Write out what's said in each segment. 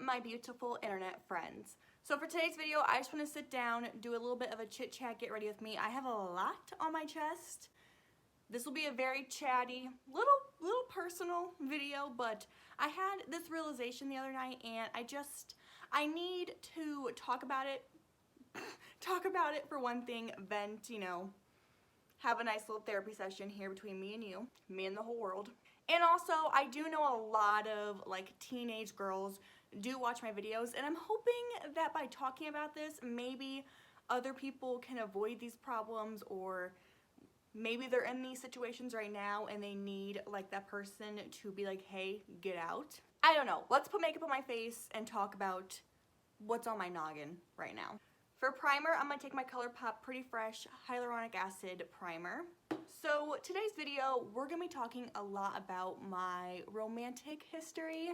my beautiful internet friends. So for today's video, I just want to sit down, do a little bit of a chit chat, get ready with me. I have a lot on my chest. This will be a very chatty, little personal video, but I had this realization the other night and I need to talk about it. Talk about it for one thing, vent, have a nice little therapy session here between me and you, me and the whole world. And also, I do know a lot of like teenage girls do watch my videos, and I'm hoping that by talking about this, maybe other people can avoid these problems, or maybe they're in these situations right now and they need like that person to be like, hey, get out. I don't know. Let's put makeup on my face and talk about what's on my noggin right now. For primer, I'm going to take my ColourPop Pretty Fresh Hyaluronic Acid Primer. So today's video, we're going to be talking a lot about my romantic history,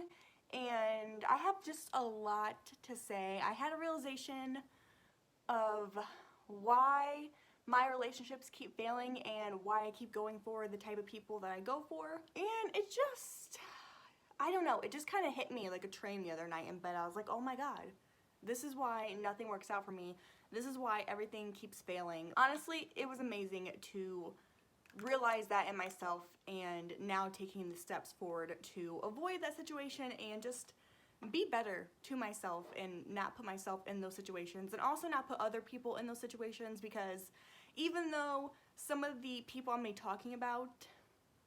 and I have just a lot to say. I had a realization of why my relationships keep failing and why I keep going for the type of people that I go for. And it just, I don't know, it just kind of hit me like a train the other night in bed. I was like, oh my god. This is why nothing works out for me. This is why everything keeps failing. Honestly, it was amazing to realize that in myself, and now taking the steps forward to avoid that situation and just be better to myself and not put myself in those situations, and also not put other people in those situations, because even though some of the people I'm talking about,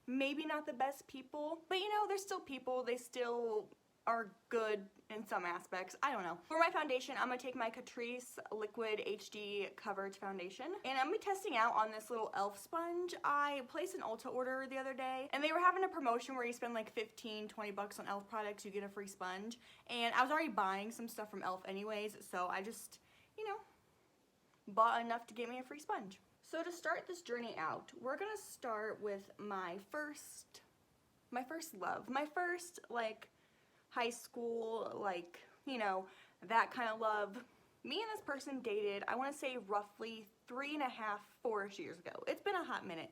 maybe not the best people, but they're still people. They still are good in some aspects. I don't know. For my foundation, I'm going to take my Catrice Liquid HD Coverage Foundation, and I'm going to be testing out on this little e.l.f. sponge. I placed an Ulta order the other day, and they were having a promotion where you spend like 15-20 bucks on e.l.f. products, you get a free sponge, and I was already buying some stuff from e.l.f. anyways, so I just, bought enough to get me a free sponge. So to start this journey out, we're going to start with my first love. My first, high school, that kind of love. Me and this person dated, I want to say roughly 3.5, 4-ish years ago. It's been a hot minute.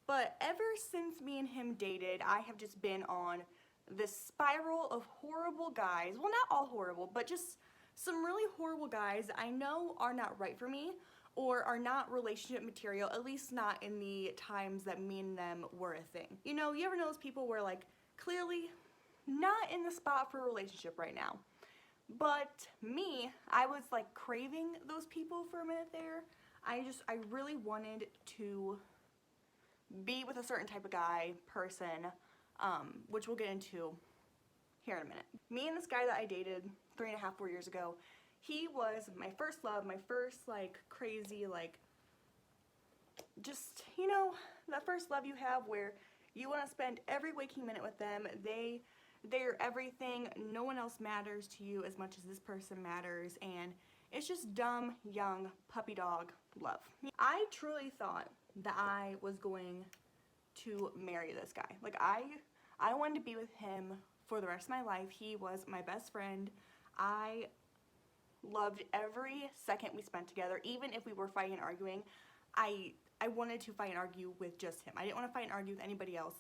But ever since me and him dated, I have just been on this spiral of horrible guys. Well, not all horrible, but just some really horrible guys I know are not right for me, or are not relationship material, at least not in the times that me and them were a thing. You ever know those people where clearly not in the spot for a relationship right now. But me, I was craving those people for a minute there. I really wanted to be with a certain type of guy, person, which we'll get into here in a minute. Me and this guy that I dated 3.5, 4 years ago, he was my first love, my first crazy, just, that first love you have where you want to spend every waking minute with them. They're everything. No one else matters to you as much as this person matters, and it's just dumb, young, puppy dog love. I truly thought that I was going to marry this guy. I wanted to be with him for the rest of my life. He was my best friend. I loved every second we spent together. Even if we were fighting and arguing, I wanted to fight and argue with just him. I didn't want to fight and argue with anybody else.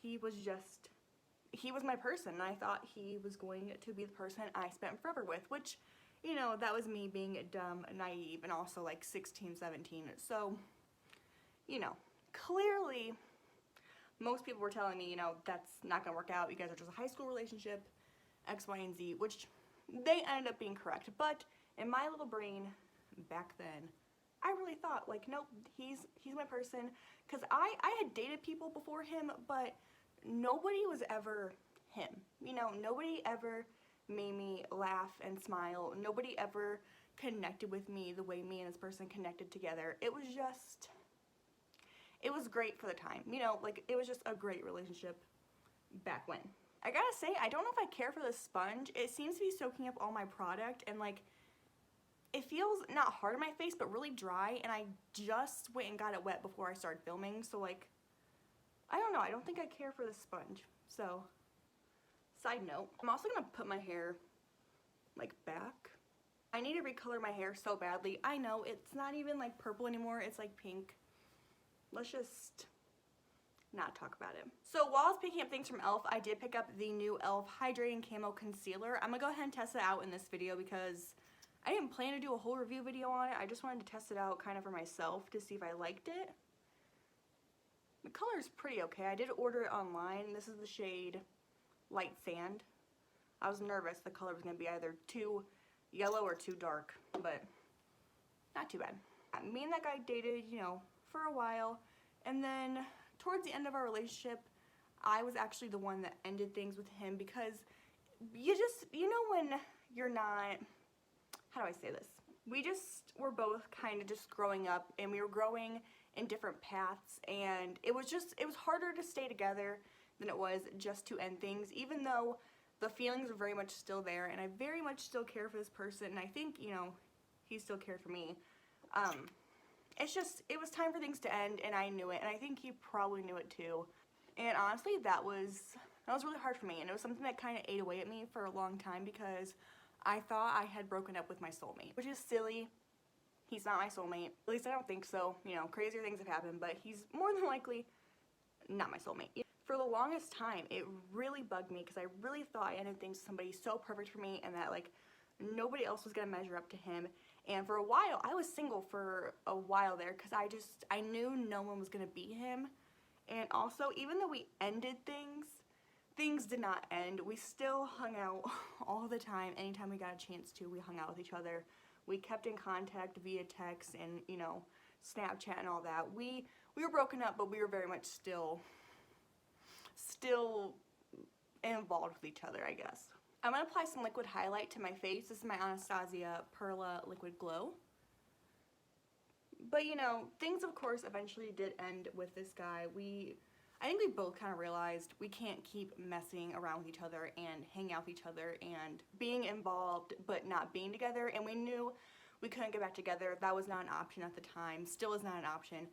He was my person, and I thought he was going to be the person I spent forever with, which, that was me being dumb, naive, and also 16, 17. So, clearly, most people were telling me, that's not gonna work out. You guys are just a high school relationship, X, Y, and Z, which they ended up being correct. But in my little brain back then, I really thought, nope, he's my person, because I had dated people before him, but nobody was ever him. Nobody ever made me laugh and smile. Nobody ever connected with me the way me and this person connected together. It was great for the time. It was just a great relationship back when. I gotta say, I don't know if I care for this sponge. It seems to be soaking up all my product, and it feels not hard on my face, but really dry, and I just went and got it wet before I started filming, so I don't know, I don't think I care for this sponge. So, side note, I'm also gonna put my hair back. I need to recolor my hair so badly. I know, it's not even purple anymore, it's pink. Let's just not talk about it. So while I was picking up things from e.l.f., I did pick up the new e.l.f. Hydrating Camo Concealer. I'm gonna go ahead and test it out in this video because I didn't plan to do a whole review video on it. I just wanted to test it out kind of for myself to see if I liked it. The color is pretty okay. I did order it online. This is the shade Light Sand. I was nervous the color was going to be either too yellow or too dark, but not too bad. Me and that guy dated, you know, for a while, and then towards the end of our relationship, I was actually the one that ended things with him because you know when you're not, how do I say this? We just were both kind of just growing up, and we were growing in different paths, and it was harder to stay together than it was just to end things, even though the feelings are very much still there, and I very much still care for this person, and I think, you know, he still cared for me. It's just, it was time for things to end, and I knew it, and I think he probably knew it too. And honestly, that was really hard for me, and it was something that kind of ate away at me for a long time because I thought I had broken up with my soulmate, which is silly. He's not my soulmate. At least I don't think so. You know, crazier things have happened, but he's more than likely not my soulmate. For the longest time, it really bugged me because I really thought I ended things with somebody so perfect for me and that, like, nobody else was going to measure up to him. And for a while, I was single for a while there because I knew no one was going to beat him. And also, even though we ended things did not end. We still hung out all the time. Anytime we got a chance to, we hung out with each other. We kept in contact via text and, you know, Snapchat and all that. We were broken up, but we were very much still involved with each other, I guess. I'm going to apply some liquid highlight to my face. This is my Anastasia Perla Liquid Glow. But, you know, things, of course, eventually did end with this guy. I think we both kind of realized we can't keep messing around with each other and hanging out with each other and being involved but not being together, and we knew we couldn't get back together. That was not an option at the time, still is not an option.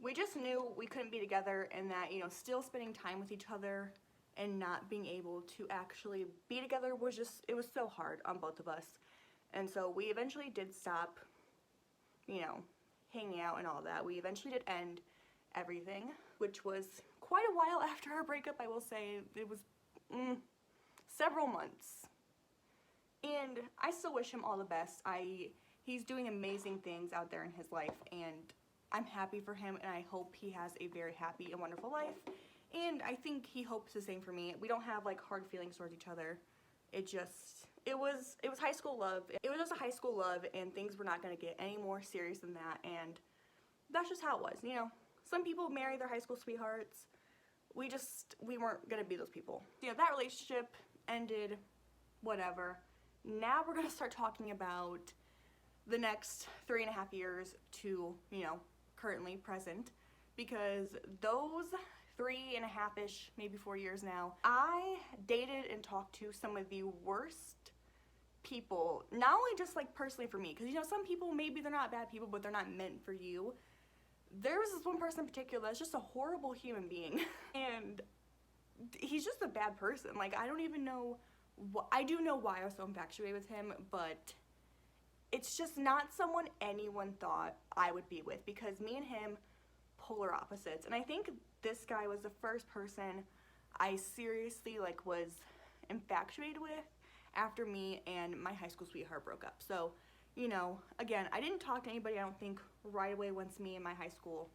We just knew we couldn't be together, and that, you know, still spending time with each other and not being able to actually be together was just, it was so hard on both of us. And so we eventually did stop, you know, hanging out and all that. We eventually did end everything, which was quite a while after our breakup, I will say. It was several months. And I still wish him all the best. He's doing amazing things out there in his life, and I'm happy for him, and I hope he has a very happy and wonderful life. And I think he hopes the same for me. We don't have, like, hard feelings towards each other. It was high school love. It was just a high school love, and things were not going to get any more serious than that, and that's just how it was, you know. Some people marry their high school sweethearts. We weren't going to be those people. You know, that relationship ended, whatever. Now we're going to start talking about the next 3.5 years to, you know, currently present, because those 3.5-ish, maybe 4 years now, I dated and talked to some of the worst people, not only just, like, personally for me, because, you know, some people, maybe they're not bad people, but they're not meant for you. There was this one person in particular that's just a horrible human being, and he's just a bad person. Like, I don't even know, I do know why I was so infatuated with him, but it's just not someone anyone thought I would be with, because me and him, polar opposites. And I think this guy was the first person I seriously, like, was infatuated with after me and my high school sweetheart broke up. So, you know, again, I didn't talk to anybody, I don't think, right away once me and my high school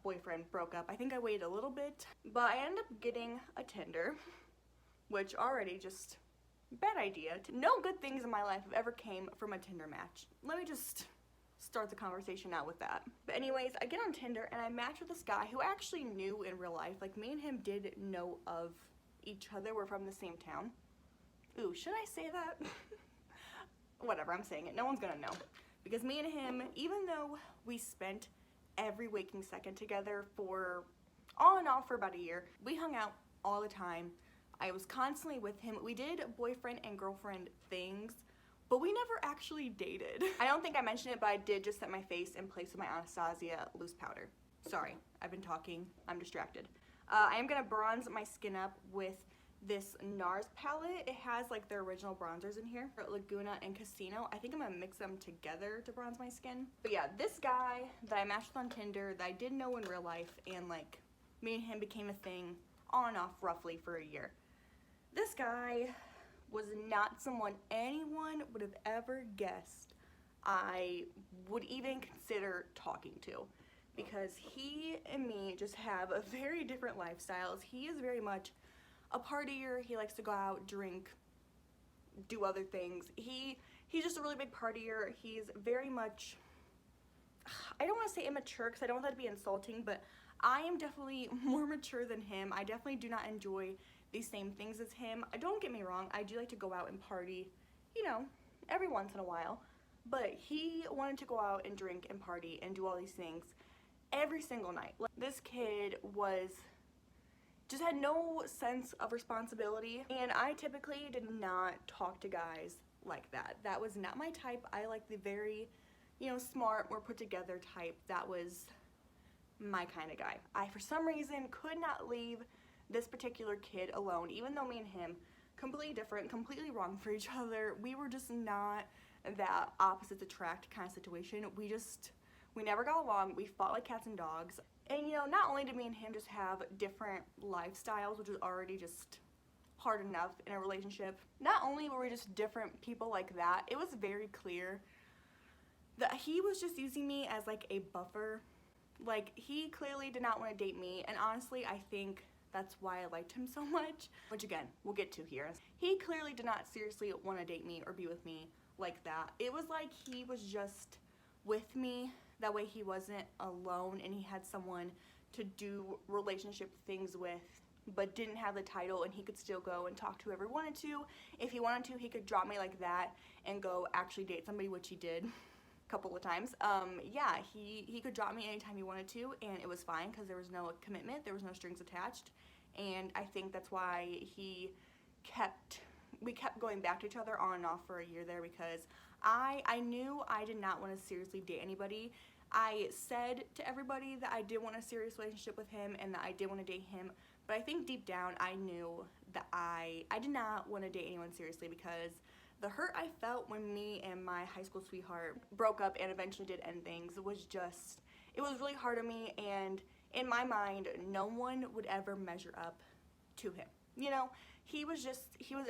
boyfriend broke up. I think I waited a little bit, but I ended up getting a Tinder, which already just, bad idea. No good things in my life have ever came from a Tinder match. Let me just start the conversation out with that. But anyways, I get on Tinder and I match with this guy who I actually knew in real life. Like, me and him did know of each other. We're from the same town. Ooh, should I say that? Whatever, I'm saying it. No one's gonna know. Because me and him, even though we spent every waking second together for on and off for about a year, we hung out all the time. I was constantly with him. We did boyfriend and girlfriend things, but we never actually dated. I don't think I mentioned it, but I did just set my face in place with my Anastasia loose powder. Sorry, I've been talking. I'm distracted. I am gonna bronze my skin up with this NARS palette. It has, like, their original bronzers in here, Laguna and Casino. I think I'm gonna mix them together to bronze my skin. But yeah, this guy that I matched with on Tinder, that I did know in real life, and, like, me and him became a thing on and off roughly for a year. This guy was not someone anyone would have ever guessed I would even consider talking to, because he and me just have a very different lifestyles. He is very much a partier. He likes to go out, drink, do other things. He's just a really big partier. He's very much, I don't want to say immature because I don't want that to be insulting, but I am definitely more mature than him. I definitely do not enjoy these same things as him. Don't get me wrong, I do like to go out and party, you know, every once in a while, but he wanted to go out and drink and party and do all these things every single night. Like, this kid just had no sense of responsibility, and I typically did not talk to guys like that. That was not my type. I like the very, you know, smart, more put together type. That was my kind of guy. I, for some reason, could not leave this particular kid alone, even though me and him, completely different, completely wrong for each other. We were just not that opposites attract kind of situation. We never got along. We fought like cats and dogs. And, you know, not only did me and him just have different lifestyles, which is already just hard enough in a relationship, not only were we just different people like that, it was very clear that he was just using me as like a buffer. Like, he clearly did not want to date me, and honestly, I think that's why I liked him so much, which again, we'll get to here. He clearly did not seriously want to date me or be with me like that. It was like he was just with me, that way he wasn't alone and he had someone to do relationship things with, but didn't have the title, and he could still go and talk to whoever he wanted to. If he wanted to, he could drop me like that and go actually date somebody, which he did couple of times. Yeah, he could drop me anytime he wanted to, and it was fine because there was no commitment, there was no strings attached, and I think that's why we kept going back to each other on and off for a year there, because I knew I did not want to seriously date anybody. I said to everybody that I did want a serious relationship with him and that I did want to date him, but I think deep down I knew that I did not want to date anyone seriously, because the hurt I felt when me and my high school sweetheart broke up and eventually did end things was just, it was really hard on me, and in my mind, no one would ever measure up to him. You know, he was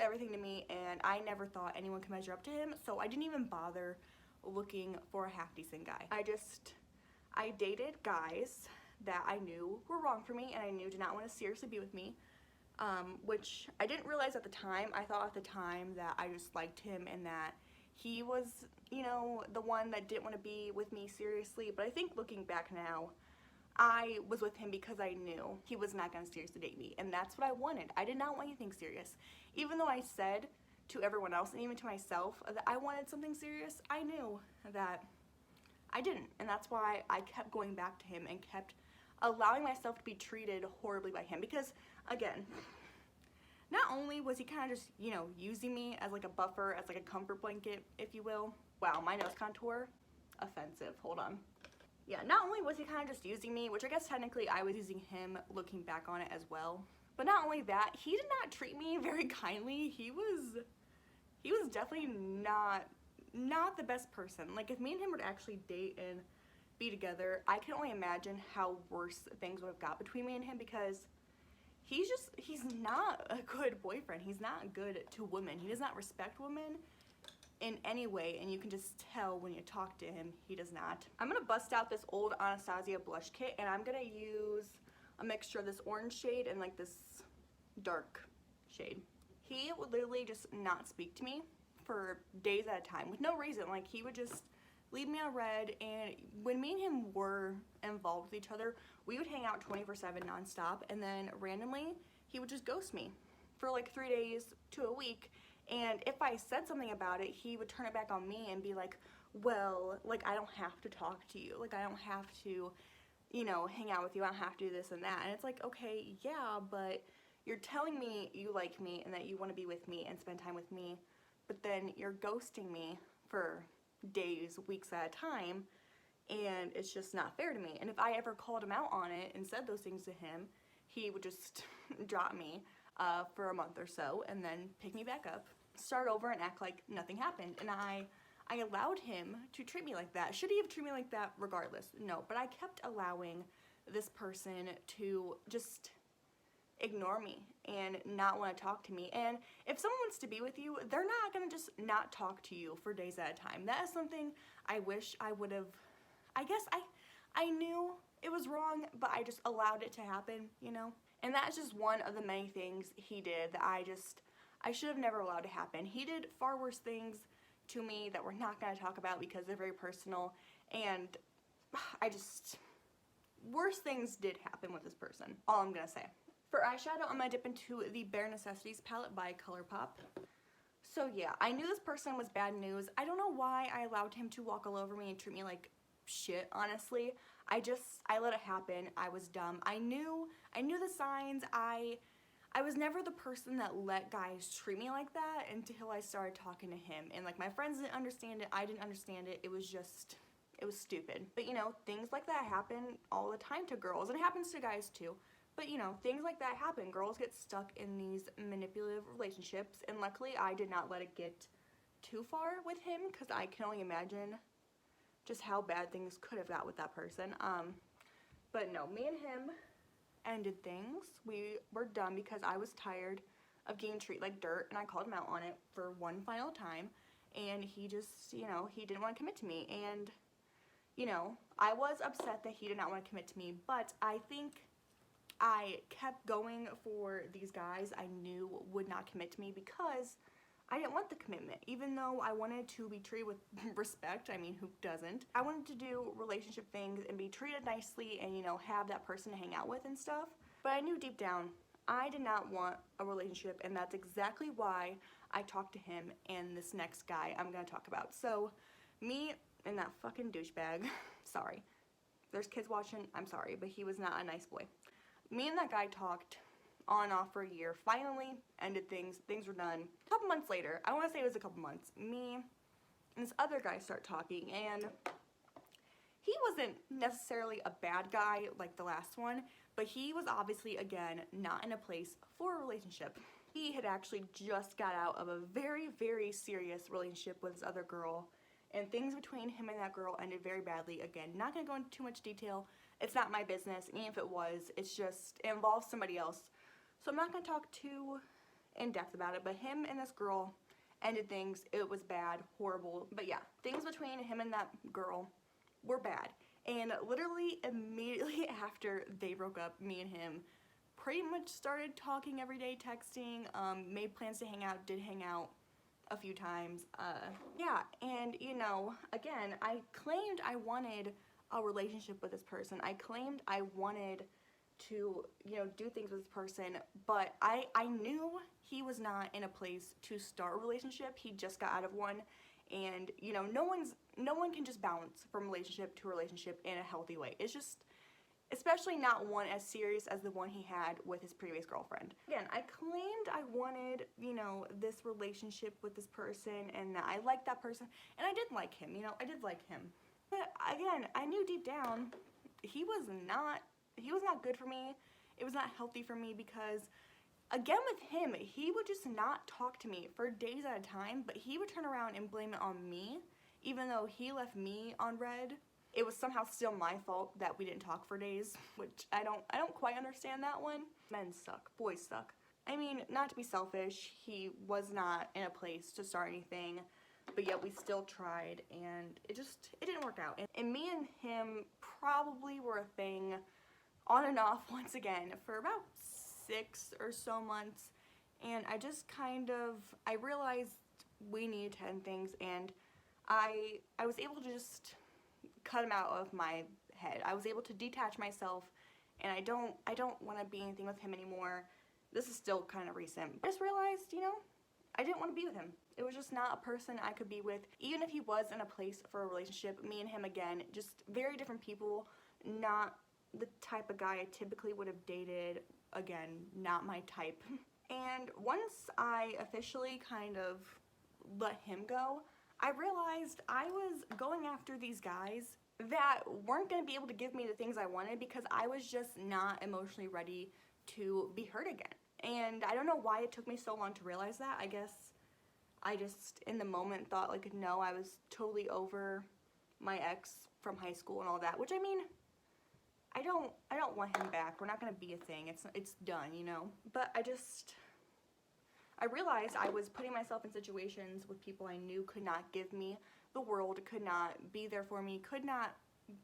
everything to me, and I never thought anyone could measure up to him, so I didn't even bother looking for a half-decent guy. I dated guys that I knew were wrong for me and I knew did not want to seriously be with me. Which I didn't realize at the time. I thought at the time that I just liked him and that he was, you know, the one that didn't want to be with me seriously. But I think looking back now, I was with him because I knew he was not going to seriously date me, and that's what I wanted. I did not want anything serious. Even though I said to everyone else and even to myself that I wanted something serious, I knew that I didn't, and that's why I kept going back to him and kept allowing myself to be treated horribly by him, because again, not only was he kind of just, you know, using me as like a buffer, as like a comfort blanket, if you will. Wow, my nose contour, offensive, hold on. Yeah, not only was he kind of just using me, which I guess technically I was using him looking back on it as well, but not only that, he did not treat me very kindly. He was definitely not the best person. Like, if me and him would actually date and be together, I can only imagine how worse things would have got between me and him, because he's not a good boyfriend. He's not good to women. He does not respect women in any way, and you can just tell when you talk to him, he does not. I'm gonna bust out this old Anastasia blush kit, and I'm gonna use a mixture of this orange shade and like this dark shade. He would literally just not speak to me for days at a time with no reason. Like, he would just leave me on red, and when me and him were involved with each other, we would hang out 24/7 nonstop, and then randomly he would just ghost me for like 3 days to a week. And if I said something about it, he would turn it back on me and be like, well, like, I don't have to talk to you, like, I don't have to, you know, hang out with you, I don't have to do this and that. And it's like, okay, yeah, but you're telling me you like me and that you want to be with me and spend time with me, but then you're ghosting me for days, weeks at a time, and it's just not fair to me. And if I ever called him out on it and said those things to him, he would just drop me for a month or so and then pick me back up, start over, and act like nothing happened. And I allowed him to treat me like that. Should he have treated me like that regardless? No, but I kept allowing this person to just ignore me and not want to talk to me. And if someone wants to be with you, they're not gonna just not talk to you for days at a time. That is something I wish I would have, I guess I knew it was wrong, but I just allowed it to happen, you know? And that's just one of the many things he did that I should have never allowed to happen. He did far worse things to me that we're not gonna talk about because they're very personal, and worse things did happen with this person, all I'm gonna say. For eyeshadow, I'm gonna dip into the Bare Necessities palette by ColourPop. So yeah, I knew this person was bad news. I don't know why I allowed him to walk all over me and treat me like shit, honestly. I let it happen. I was dumb. I knew the signs. I was never the person that let guys treat me like that until I started talking to him. And like, my friends didn't understand it. I didn't understand it. It was stupid. But you know, things like that happen all the time to girls, and it happens to guys too. But you know, things like that happen. Girls get stuck in these manipulative relationships, and luckily I did not let it get too far with him, because I can only imagine just how bad things could have got with that person. But no, me and him ended things. We were done because I was tired of getting treated like dirt, and I called him out on it for one final time, and he just, you know, he didn't want to commit to me. And you know, I was upset that he did not want to commit to me, but I think I kept going for these guys I knew would not commit to me because I didn't want the commitment. Even though I wanted to be treated with respect, I mean, who doesn't? I wanted to do relationship things and be treated nicely and, you know, have that person to hang out with and stuff. But I knew deep down I did not want a relationship, and that's exactly why I talked to him and this next guy I'm gonna talk about. So, me and that fucking douchebag, sorry. There's kids watching, I'm sorry, but he was not a nice boy. Me and that guy talked on and off for a year, finally ended things were done. A couple months later, I want to say it was a couple months, me and this other guy start talking, and he wasn't necessarily a bad guy like the last one, but he was obviously, again, not in a place for a relationship. He had actually just got out of a very, very serious relationship with this other girl, and things between him and that girl ended very badly. Again, not going to go into too much detail. It's not my business, and if it was, it involves somebody else. So I'm not going to talk too in depth about it, but him and this girl ended things. It was bad, horrible. But yeah, things between him and that girl were bad. And literally immediately after they broke up, me and him pretty much started talking every day, texting, made plans to hang out, did hang out a few times. Yeah, and you know, again, I claimed I wanted a relationship with this person. I claimed I wanted to, you know, do things with this person, but I knew he was not in a place to start a relationship. He just got out of one, and you know, no one can just bounce from relationship to relationship in a healthy way. It's just, especially not one as serious as the one he had with his previous girlfriend. Again, I claimed I wanted, you know, this relationship with this person, and that I liked that person, and I did like him, you know, I did like him. But again, I knew deep down he was not good for me. It was not healthy for me, because again, with him, he would just not talk to me for days at a time, but he would turn around and blame it on me, even though he left me on red. It was somehow still my fault that we didn't talk for days, which I don't quite understand that one. Men suck, boys suck. I mean, not to be selfish, he was not in a place to start anything, but yet we still tried, and it didn't work out. And me and him probably were a thing on and off once again for about 6 or so months, and I realized we needed to end things, and I was able to just cut him out of my head. I was able to detach myself, and I don't want to be anything with him anymore. This is still kind of recent. I just realized, you know, I didn't want to be with him. It was just not a person I could be with. Even if he was in a place for a relationship, me and him, again, just very different people, not the type of guy I typically would have dated. Again, not my type. And once I officially kind of let him go, I realized I was going after these guys that weren't going to be able to give me the things I wanted, because I was just not emotionally ready to be hurt again. And I don't know why it took me so long to realize that. I guess I just, in the moment, thought, like, no, I was totally over my ex from high school and all that, which, I mean, I don't want him back. We're not gonna be a thing. It's done, you know. But I realized I was putting myself in situations with people I knew could not give me the world, could not be there for me, could not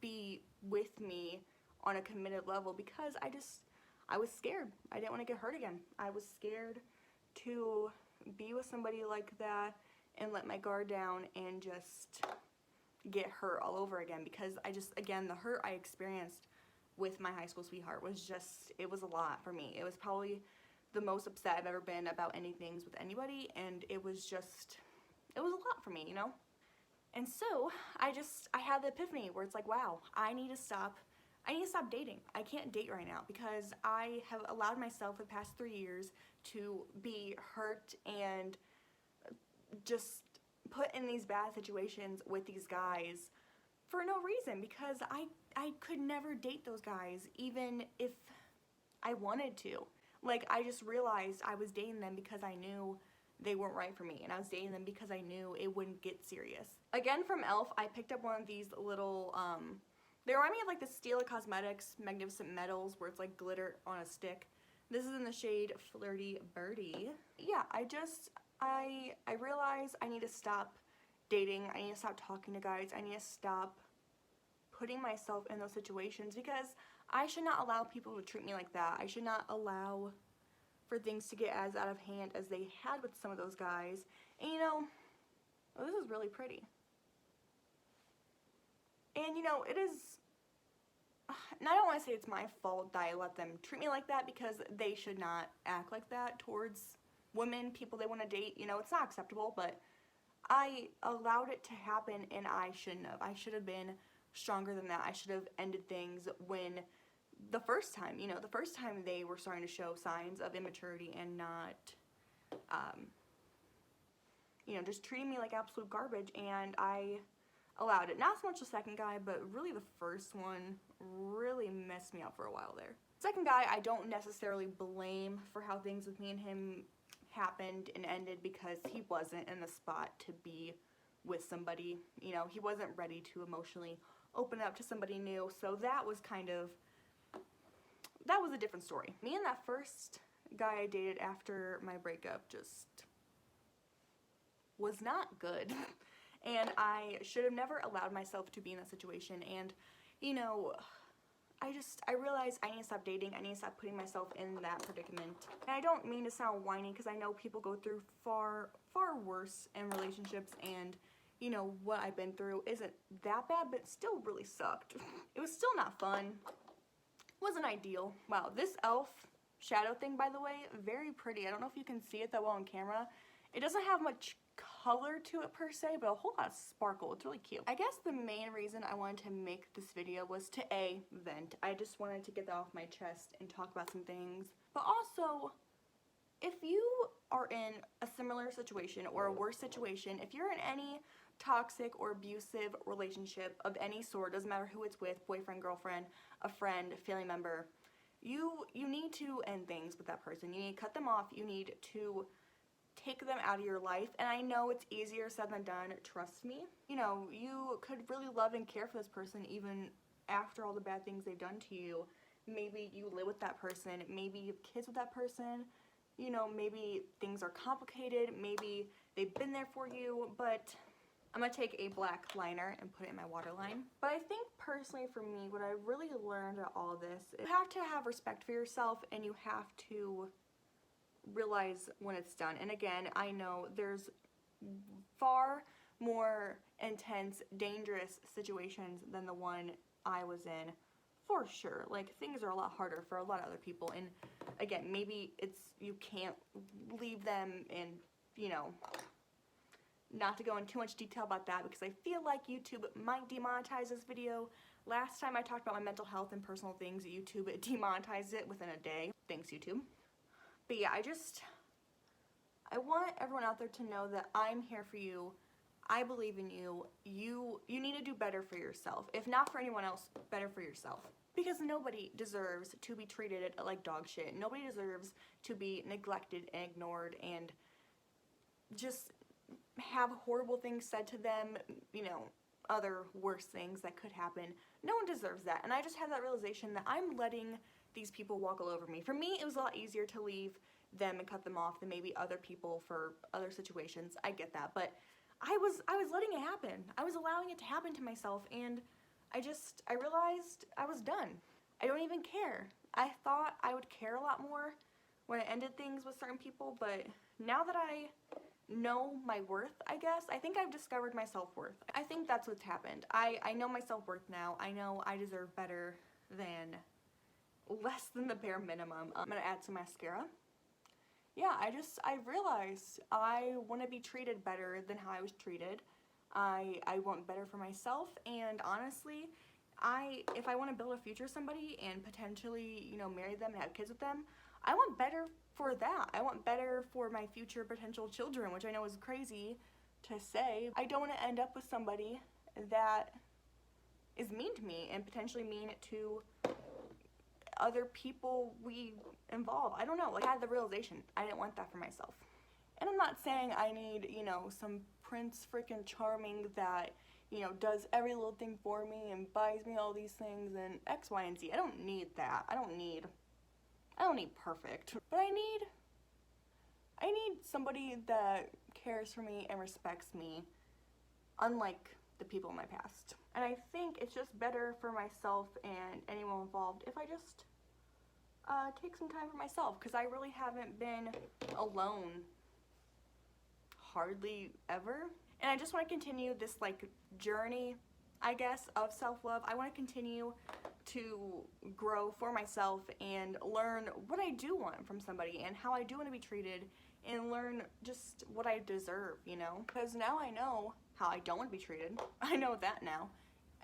be with me on a committed level, because I was scared. I didn't want to get hurt again. I was scared to be with somebody like that and let my guard down and just get hurt all over again, because again, the hurt I experienced with my high school sweetheart was it was a lot for me. It was probably the most upset I've ever been about anything with anybody, and it was a lot for me, you know? And so I had the epiphany where it's like, wow, I need to stop dating. I can't date right now because I have allowed myself for the past 3 years to be hurt and just put in these bad situations with these guys for no reason, because I could never date those guys even if I wanted to. Like, I just realized I was dating them because I knew they weren't right for me, and I was dating them because I knew it wouldn't get serious. Again, from e.l.f., I picked up one of these little, they remind me of like the Stila Cosmetics Magnificent Metals, where it's like glitter on a stick. This is in the shade Flirty Birdie. Yeah, I realize I need to stop dating. I need to stop talking to guys. I need to stop putting myself in those situations, because I should not allow people to treat me like that. I should not allow for things to get as out of hand as they had with some of those guys. And you know, oh, this is really pretty. And you know, and I don't want to say it's my fault that I let them treat me like that, because they should not act like that towards women, people they want to date. You know, it's not acceptable, but I allowed it to happen, and I shouldn't have. I should have been stronger than that. I should have ended things when the first time they were starting to show signs of immaturity and not, you know, just treating me like absolute garbage, and I allowed it. Not so much the second guy, but really the first one really messed me up for a while there. Second guy, I don't necessarily blame for how things with me and him happened and ended, because he wasn't in the spot to be with somebody. You know, he wasn't ready to emotionally open up to somebody new, so that was a different story. Me and that first guy I dated after my breakup just was not good. And I should have never allowed myself to be in that situation. And, you know, I realized I need to stop dating. I need to stop putting myself in that predicament. And I don't mean to sound whiny, because I know people go through far, far worse in relationships, and, you know, what I've been through isn't that bad, but it still really sucked. It was still not fun. Wasn't ideal. Wow, this e.l.f. shadow thing, by the way, very pretty. I don't know if you can see it that well on camera. It doesn't have much color to it per se, but a whole lot of sparkle. It's really cute. I guess the main reason I wanted to make this video was to vent. I just wanted to get that off my chest and talk about some things. But also, if you are in a similar situation or a worse situation, if you're in any toxic or abusive relationship of any sort, doesn't matter who it's with, boyfriend, girlfriend, a friend, family member, you need to end things with that person. You need to cut them off. You need to take them out of your life. And I know it's easier said than done, trust me. You know, you could really love and care for this person even after all the bad things they've done to you. Maybe you live with that person, maybe you have kids with that person, you know, maybe things are complicated, maybe they've been there for you, but I'm gonna take a black liner and put it in my waterline. But I think personally for me, what I really learned out all this, you have to have respect for yourself, and you have to realize when it's done. And again, I know there's far more intense, dangerous situations than the one I was in, for sure. Like, things are a lot harder for a lot of other people, and again, maybe you can't leave them, and, you know, not to go into too much detail about that, because I feel like YouTube might demonetize this video. Last time I talked about my mental health and personal things, YouTube demonetized it within a day. Thanks, YouTube. But yeah, I want everyone out there to know that I'm here for you. I believe in you. You need to do better for yourself. If not for anyone else, better for yourself. Because nobody deserves to be treated like dog shit. Nobody deserves to be neglected and ignored and just have horrible things said to them, you know, other worse things that could happen. No one deserves that. And I just had that realization that I'm letting these people walk all over me. For me, it was a lot easier to leave them and cut them off than maybe other people for other situations. I get that, but I was letting it happen. I was allowing it to happen to myself, and I realized I was done. I don't even care. I thought I would care a lot more when I ended things with certain people, but now that I know my worth, I guess, I think I've discovered my self-worth. I think that's what's happened. I know my self-worth now. I know I deserve better than less than the bare minimum. I'm gonna add some mascara. Yeah, I realized I want to be treated better than how I was treated. I want better for myself, and honestly, if I want to build a future with somebody and potentially, you know, marry them and have kids with them, I want better for that. I want better for my future potential children, which I know is crazy to say. I don't want to end up with somebody that is mean to me and potentially mean to other people we involve. I don't know, like I had the realization I didn't want that for myself. And I'm not saying I need, you know, some Prince freaking charming that, you know, does every little thing for me and buys me all these things and X, Y, and Z. I don't need that. I don't need perfect. But I need somebody that cares for me and respects me, unlike the people in my past. And I think it's just better for myself and anyone involved if I just take some time for myself, because I really haven't been alone hardly ever. And I just want to continue this like journey, I guess, of self-love. I want to continue to grow for myself and learn what I do want from somebody and how I do want to be treated, and learn just what I deserve, you know? Because now I know how I don't want to be treated. I know that now.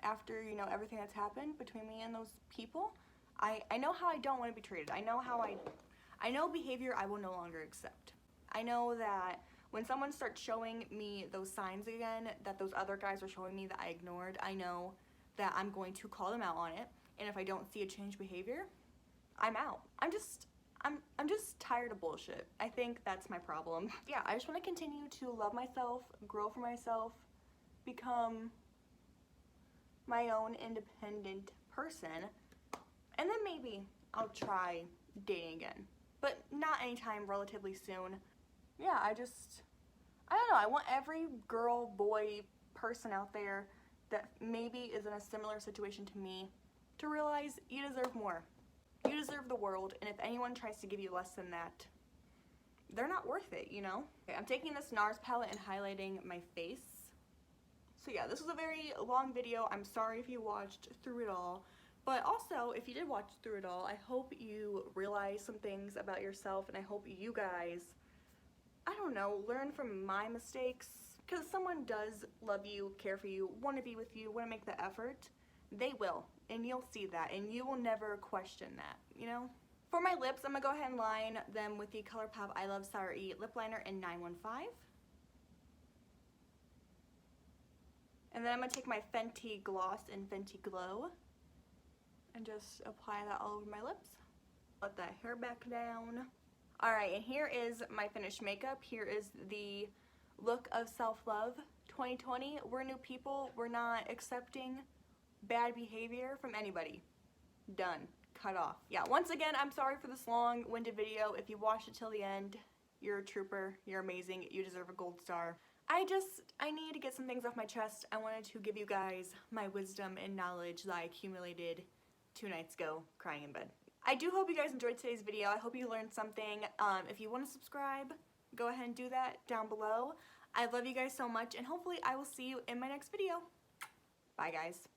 After, you know, everything that's happened between me and those people, I know how I don't want to be treated. I know behavior I will no longer accept. I know that when someone starts showing me those signs again that those other guys were showing me that I ignored, I know that I'm going to call them out on it. And if I don't see a changed behavior, I'm out. I'm just tired of bullshit. I think that's my problem. Yeah, I just want to continue to love myself, grow for myself, become my own independent person, and then maybe I'll try dating again, but not anytime relatively soon. Yeah, I don't know, I want every girl, boy, person out there that maybe is in a similar situation to me to realize you deserve more. You deserve the world, and if anyone tries to give you less than that, they're not worth it, you know? Okay, I'm taking this NARS palette and highlighting my face. So yeah, this was a very long video. I'm sorry if you watched through it all. But also, if you did watch through it all, I hope you realize some things about yourself, and I hope you guys, I don't know, learn from my mistakes. Because if someone does love you, care for you, want to be with you, want to make the effort, they will. And you'll see that, and you will never question that, you know? For my lips, I'm going to go ahead and line them with the ColourPop I Love Sour E Lip Liner in 915. And then I'm going to take my Fenty Gloss in Fenty Glow and just apply that all over my lips. Let that hair back down. Alright, and here is my finished makeup. Here is the look of self-love. 2020, we're new people. We're not accepting bad behavior from anybody. Done. Cut off. Yeah, once again, I'm sorry for this long-winded video. If you watched it till the end, you're a trooper. You're amazing. You deserve a gold star. I need to get some things off my chest. I wanted to give you guys my wisdom and knowledge that I accumulated 2 nights ago crying in bed. I do hope you guys enjoyed today's video. I hope you learned something. If you want to subscribe, go ahead and do that down below. I love you guys so much, and hopefully I will see you in my next video. Bye, guys.